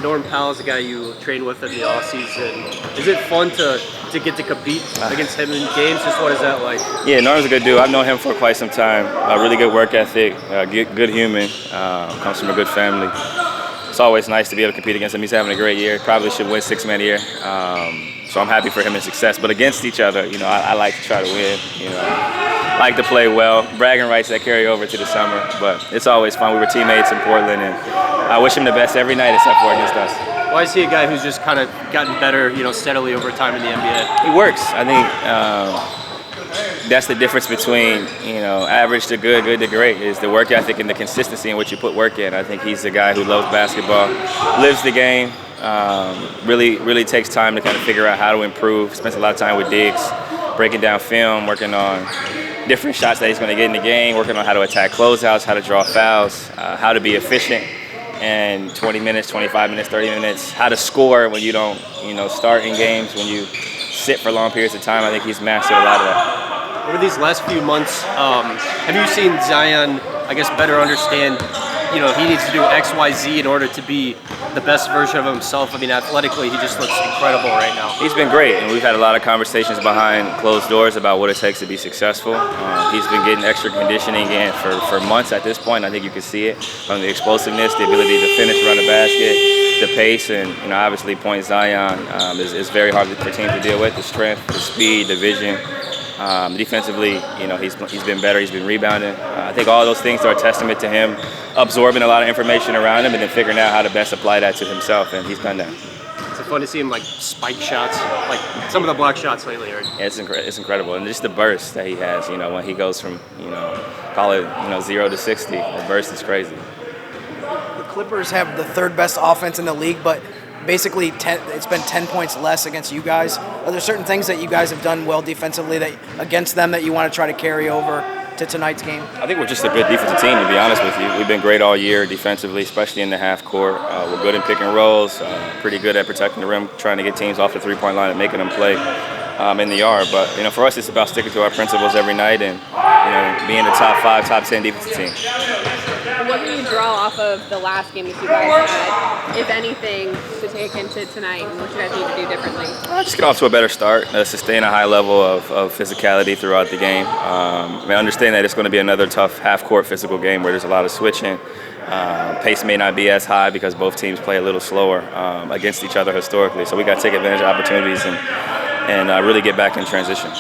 Norman Powell is the guy you train with in the offseason. Is it fun to get to compete against him in games? Just what is that like? Yeah, Norman's a good dude. I've known him for quite some time. Really good work ethic, good human, comes from a good family. It's always nice to be able to compete against him. He's having a great year. Probably should win Six-Man a year. So I'm happy for him and success. But against each other, I like to try to win. I like to play well. Bragging rights that carry over to the summer. But it's always fun. We were teammates in Portland, and I wish him the best every night except for against us. Why is he a guy who's just kind of gotten better, steadily over time in the NBA? He works. I think that's the difference between, average to good, good to great, is the work ethic and the consistency in which you put work in. I think he's the guy who loves basketball, lives the game, really takes time to kind of figure out how to improve. Spends a lot of time with Diggs, breaking down film, working on different shots that he's going to get in the game, working on how to attack closeouts, how to draw fouls, how to be efficient in 20 minutes, 25 minutes, 30 minutes, how to score when you don't, start in games, when you sit for long periods of time. I think he's mastered a lot of that. Over these last few months, have you seen Zion, better understand, he needs to do X, Y, Z in order to be the best version of himself? Athletically, he just looks incredible right now. He's been great, and we've had a lot of conversations behind closed doors about what it takes to be successful. He's been getting extra conditioning in for months at this point. I think you can see it from the explosiveness, the ability to finish around the basket, the pace, and obviously point Zion is very hard for teams to deal with. The strength, the speed, the vision. Defensively, he's been better. He's been rebounding. I think all those things are a testament to him absorbing a lot of information around him and then figuring out how to best apply that to himself, and he's done that. It's fun to see him spike shots, like some of the block shots lately. Right? Yeah, it's incredible, and just the burst that he has. When he goes from call it 0 to 60, the burst is crazy. The Clippers have the third best offense in the league, but basically it's been 10 points less against you guys. Are there certain things that you guys have done well defensively against them that you want to try to carry over to tonight's game? I think we're just a good defensive team, to be honest with you. We've been great all year defensively, especially in the half court. We're good in pick and rolls, pretty good at protecting the rim, trying to get teams off the three-point line and making them play in the yard. But for us, it's about sticking to our principles every night and being a top 5, top 10 defensive team. What can you draw off of the last game that you guys had, if anything, to take into tonight, and what you guys need to do differently? Just get off to a better start, sustain a high level of physicality throughout the game. I understand that it's going to be another tough half-court physical game where there's a lot of switching. Pace may not be as high because both teams play a little slower against each other historically. So we got to take advantage of opportunities and really get back in transition.